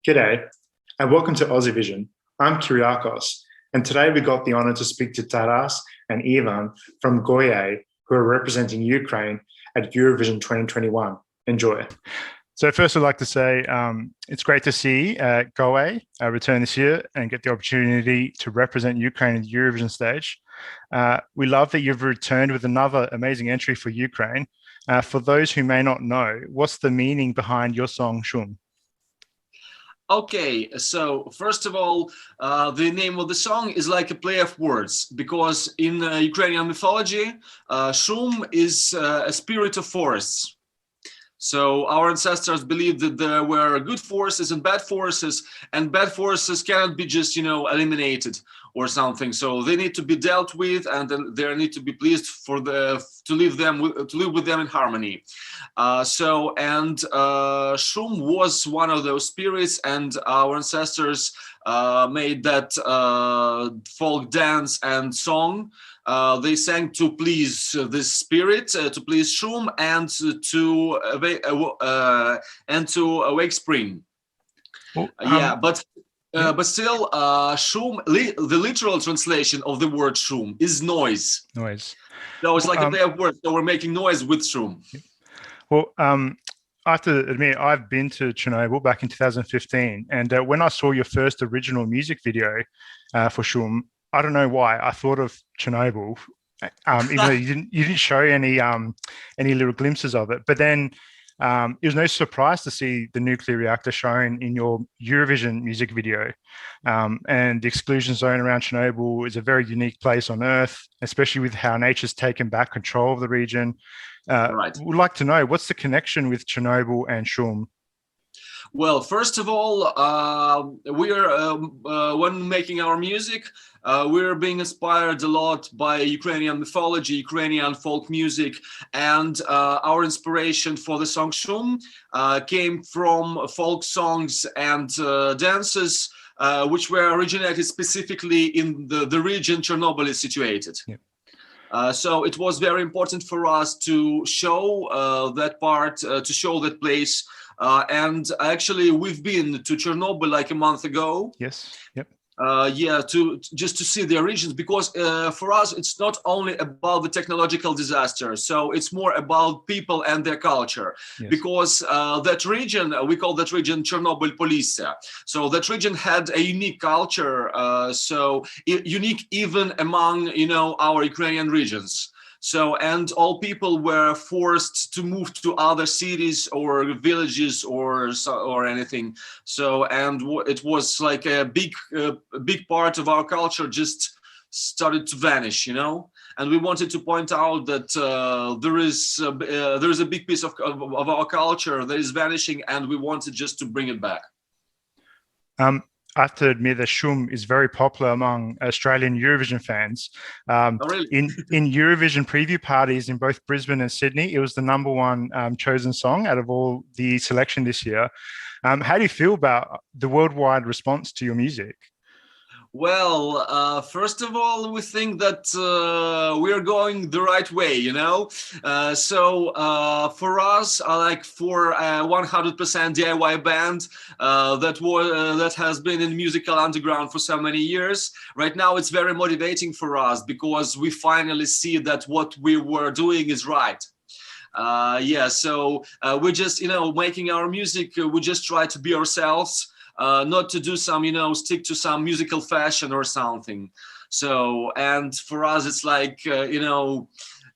G'day, and welcome to Aussievision. I'm Kyriakos, and today we got the honour to speak to Taras and Ivan from Goye, who are representing Ukraine at Eurovision 2021. Enjoy. So first I'd like to say it's great to see Goye return this year and get the opportunity to represent Ukraine at the Eurovision stage. We love that you've returned with another amazing entry for Ukraine. For those who may not know, what's the meaning behind your song Shum? Okay, so first of all, the name of the song is like a play of words, because in Ukrainian mythology, Shum is a spirit of forests. So our ancestors believed that there were good forces and bad forces cannot be just, eliminated or something. So they need to be dealt with, and then they need to be pleased to live with them in harmony. Shum was one of those spirits, and our ancestors made that folk dance and song. They sang to please this spirit, to please Shum, and to awake spring. But still, Shum, the literal translation of the word Shum is noise. Noise. So it's like a play of words. So we're making noise with Shum. Well, I have to admit, I've been to Chernobyl back in 2015, and when I saw your first original music video for Shum, I don't know why I thought of Chernobyl, even though you didn't show any little glimpses of it. But then it was no surprise to see the nuclear reactor shown in your Eurovision music video. And the exclusion zone around Chernobyl is a very unique place on Earth, especially with how nature's taken back control of the region. Right. We'd like to know, what's the connection with Chernobyl and Shum? Well, first of all, when making our music, we're being inspired a lot by Ukrainian mythology, Ukrainian folk music, and our inspiration for the song Shum came from folk songs and dances, which were originated specifically in the region Chernobyl is situated. Yeah. So it was very important for us to show that part, to show that place. And actually, we've been to Chernobyl like a month ago. Yes. Yep. To see the origins, because for us it's not only about the technological disaster, so it's more about people and their culture. Yes. Because that region, we call that region Chernobyl Polissa. So that region had a unique culture, unique even among our Ukrainian regions. So, and all people were forced to move to other cities or villages or anything. So, and it was like a big part of our culture just started to vanish, And we wanted to point out that there is a big piece of our culture that is vanishing, and we wanted just to bring it back. I have to admit that Shum is very popular among Australian Eurovision fans. Oh, really? in Eurovision preview parties in both Brisbane and Sydney, it was the #1 chosen song out of all the selection this year. How do you feel about the worldwide response to your music? Well, first of all, we think that we're going the right way, for us, like for a 100% DIY band that has been in musical underground for so many years, right now it's very motivating for us because we finally see that what we were doing is right. We're just, making our music. We just try to be ourselves. Not to do some, stick to some musical fashion or something. So, and for us, it's like,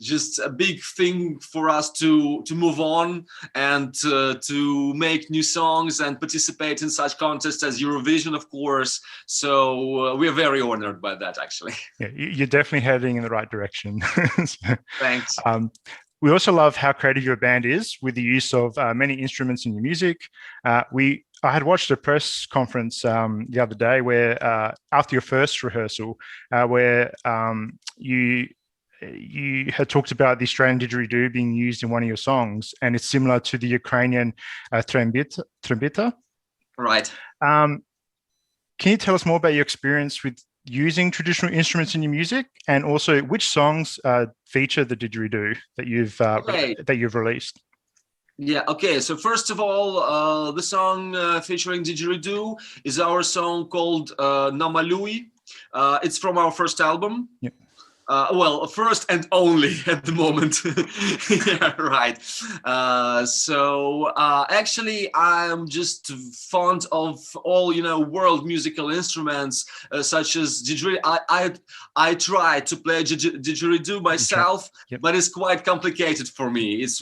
just a big thing for us to move on and to make new songs and participate in such contests as Eurovision, of course. So we're very honored by that, actually. Yeah, you're definitely heading in the right direction. Thanks. We also love how creative your band is with the use of many instruments in your music. I had watched a press conference the other day where after your first rehearsal, where you had talked about the Australian didgeridoo being used in one of your songs, and it's similar to the Ukrainian trombita. Right. Can you tell us more about your experience with using traditional instruments in your music, and also which songs feature the didgeridoo that you've released? Yeah, okay. So first of all, the song featuring Didgeridoo is our song called Namalui. It's from our first album. Yeah. Well, first and only at the moment. Yeah, right. Actually, I'm just fond of all, world musical instruments, such as didgeridoo. I try to play didgeridoo myself, yep. but it's quite complicated for me. It's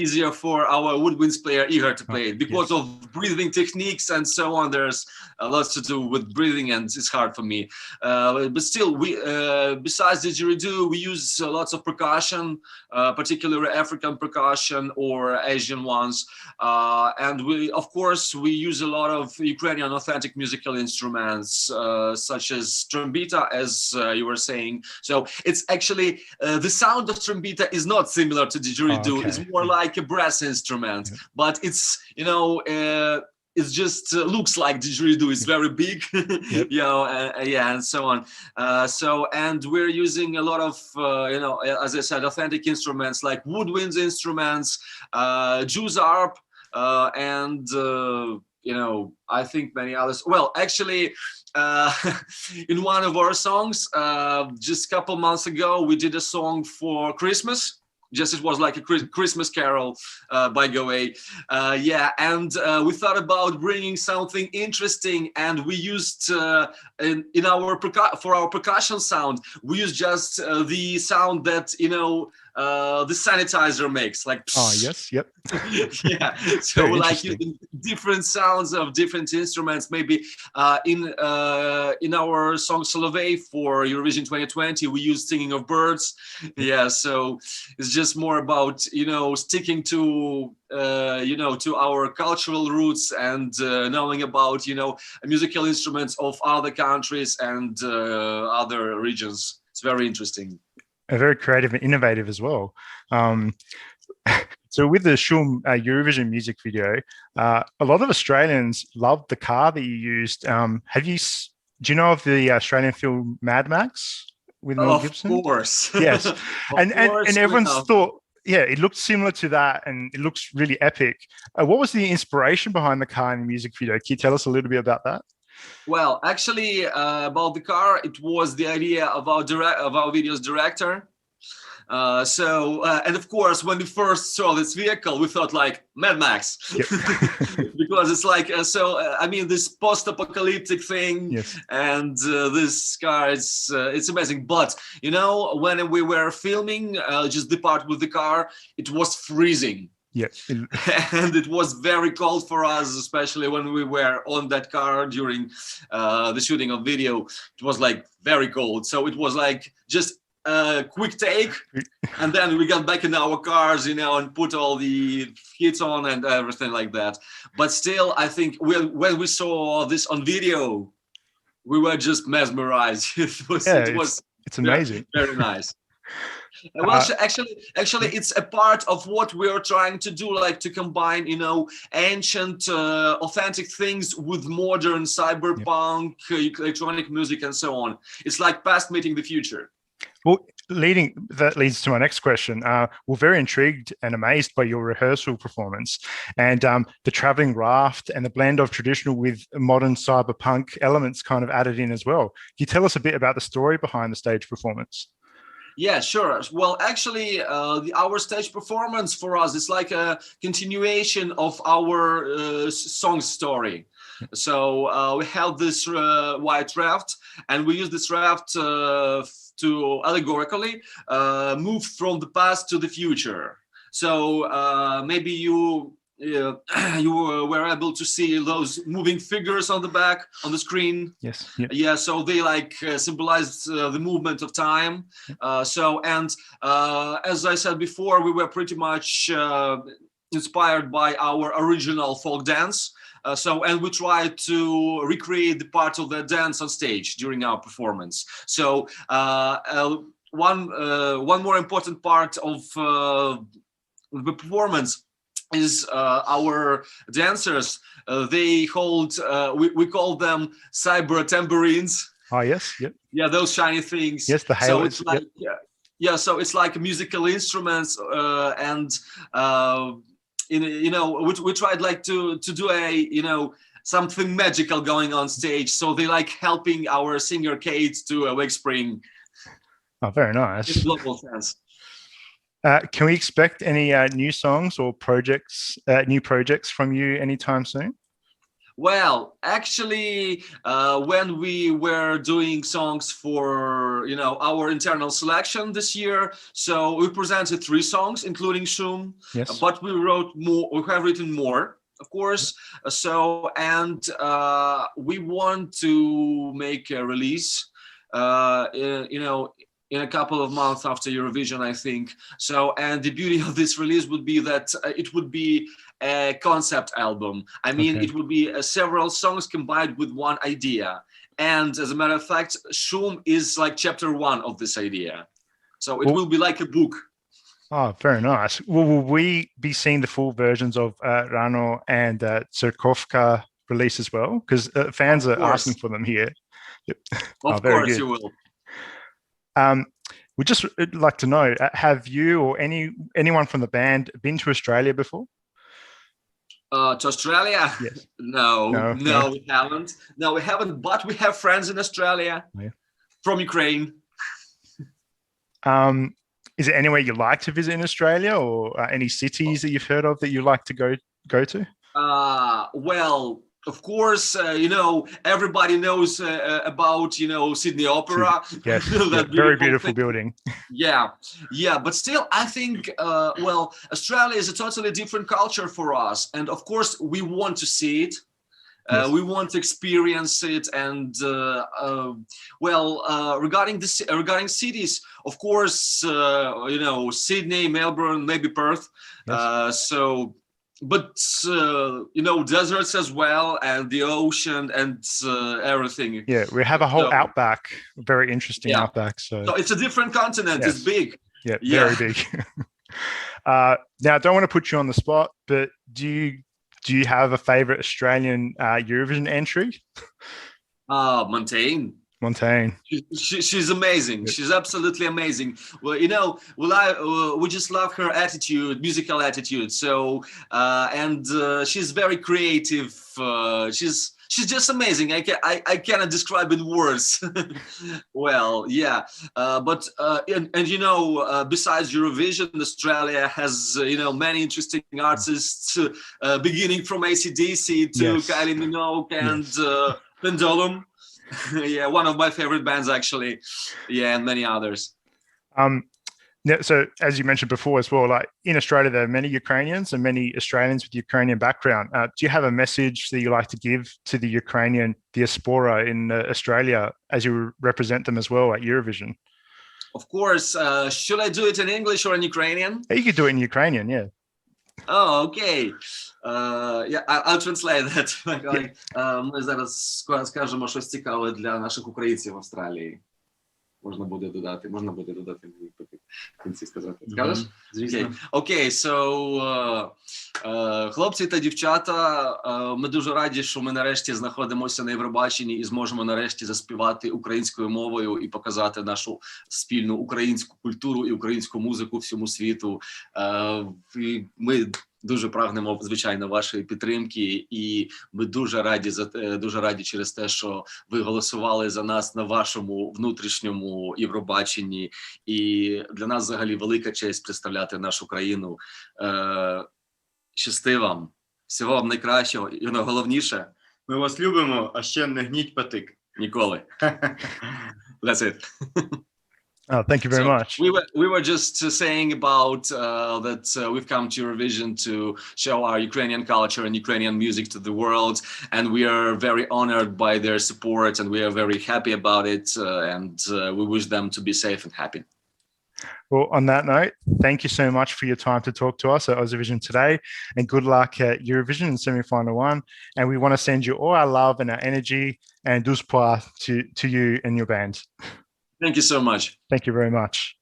easier for our woodwinds player Igor to play it because of breathing techniques and so on. There's lots to do with breathing, and it's hard for me. But still, we besides didgeridoo, we use lots of percussion, particularly African percussion or Asian ones, and we use a lot of Ukrainian authentic musical instruments, such as trombita, as you were saying. So it's actually the sound of trombita is not similar to didgeridoo. It's more like a brass instrument, but it's it just looks like didgeridoo. It's very big, and so on. And we're using a lot of, as I said, authentic instruments like woodwinds instruments, Jews harp, and I think many others. Well, actually, in one of our songs, just a couple months ago, we did a song for Christmas. Just it was like a Christmas carol, by the way. And we thought about bringing something interesting, and we used in our for our percussion sound, we used just the sound that the sanitizer makes, like. Yes, yep. Yeah, so like different sounds of different instruments. Maybe in our song Solovey for Eurovision 2020, we used Singing of Birds. Yeah, so it's just more about sticking to to our cultural roots and knowing about musical instruments of other countries and other regions. It's very interesting. Very creative and innovative as well. So with the Shum Eurovision music video, a lot of Australians loved the car that you used. Do you know of the Australian film Mad Max with Mel Gibson? Of course. Yes. and everyone's thought, it looked similar to that, and it looks really epic. What was the inspiration behind the car in the music video? Can you tell us a little bit about that? Well, actually, about the car, it was the idea of our video's director. And of course, when we first saw this vehicle, we thought like Mad Max, because it's like this post-apocalyptic thing, and this car, it's amazing. But when we were filming just the part with the car, it was freezing. Yeah. And it was very cold for us, especially when we were on that car during the shooting of video. It was like very cold. So it was like just a quick take. And then we got back in our cars, and put all the heats on and everything like that. But still, I think when we saw this on video, we were just mesmerized. It's amazing. Very nice. Well, actually, it's a part of what we're trying to do, like to combine, ancient, authentic things with modern cyberpunk, electronic music, and so on. It's like past meeting the future. Well, that leads to my next question. We're very intrigued and amazed by your rehearsal performance, and the traveling raft and the blend of traditional with modern cyberpunk elements kind of added in as well. Can you tell us a bit about the story behind the stage performance? Yeah, sure. Well, actually, our stage performance for us is like a continuation of our song story. So we have this white raft, and we use this raft to allegorically move from the past to the future. So maybe you were able to see those moving figures on the back on the screen. Yes. Yeah. So they symbolize the movement of time. As I said before, we were pretty much inspired by our original folk dance. And we tried to recreate the part of the dance on stage during our performance. So one more important part of the performance is our dancers. They hold, we call them cyber tambourines. Oh, yes. Yep. Yeah, those shiny things. Yes, the halos. So it's like, so it's like musical instruments, and we tried like to do a something magical going on stage. So they like helping our singer Kate to wake spring. Oh, very nice. In global sense. Can we expect any new songs or new projects from you anytime soon? Well, actually, when we were doing songs for our internal selection this year, so we presented 3 songs, including Shum. Yes. But we wrote more. We have written more, of course. So we want to make a release. In a couple of months after Eurovision, I think. So, and the beauty of this release would be that it would be a concept album. I mean, It would be several songs combined with one idea. And as a matter of fact, Shum is like chapter 1 of this idea. So it will be like a book. Oh, very nice. Will we be seeing the full versions of Rano and Tsarkovka release as well? Because fans are asking for them here. Yep. Of course you will. We'd just like to know, have you or anyone from the band been to Australia before? To Australia? Yes. No, we haven't. No, we haven't, but we have friends in Australia from Ukraine. Is there anywhere you like to visit in Australia, or any cities that you've heard of that you like to go to? Well, of course, everybody knows about, Sydney Opera. Yes, very beautiful building. Yeah. But still, I think, Australia is a totally different culture for us. And of course, we want to see it. Yes. We want to experience it. And, regarding cities, of course, Sydney, Melbourne, maybe Perth. Yes. But deserts as well, and the ocean and everything. Yeah, we have a whole outback, very interesting outback. So it's a different continent. Yes. It's big. Yeah, very big. Now, I don't want to put you on the spot, but do you have a favorite Australian Eurovision entry? Montaigne. She's amazing. Good. She's absolutely amazing. Well, we just love her attitude, musical attitude. So, she's very creative. She's just amazing. I cannot describe in words. Well, yeah. But besides Eurovision, Australia has many interesting artists, beginning from AC/DC to Kylie Minogue and Pendulum. Yeah, one of my favorite bands, actually. Yeah, and many others. So as you mentioned before as well, like in Australia, there are many Ukrainians and many Australians with Ukrainian background. Do you have a message that you like to give to the Ukrainian diaspora in Australia as you represent them as well at Eurovision? Of course. Should I do it in English or in Ukrainian? You could do it in Ukrainian, yeah. Oh, okay. I'll translate that. Ми зараз скажемо щось цікаве для наших українців в Австралії. Можна буде додати в кінці сказати. Скажеш? Звісно. Окей, so, хлопці та дівчата, ми дуже раді, що ми нарешті знаходимося на Євробаченні і зможемо нарешті заспівати українською мовою і показати нашу спільну українську культуру і українську музику всьому світу. Ми дуже прагнемо, звичайно, вашої підтримки, і ми дуже раді через те, що ви голосували за нас на вашому внутрішньому Євробаченні. І для нас взагалі велика честь представляти нашу країну. Щасти вам, всього вам найкращого, і найголовніше, ми вас любимо, а ще не гніть патик. Ніколи. That's it. Oh, thank you very much. We were just saying about that we've come to Eurovision to show our Ukrainian culture and Ukrainian music to the world, and we are very honored by their support, and we are very happy about it, and we wish them to be safe and happy. Well, on that note, thank you so much for your time to talk to us at Aussievision today, and good luck at Eurovision in semi-final 1. And we want to send you all our love and our energy and douze pois to you and your band. Thank you so much. Thank you very much.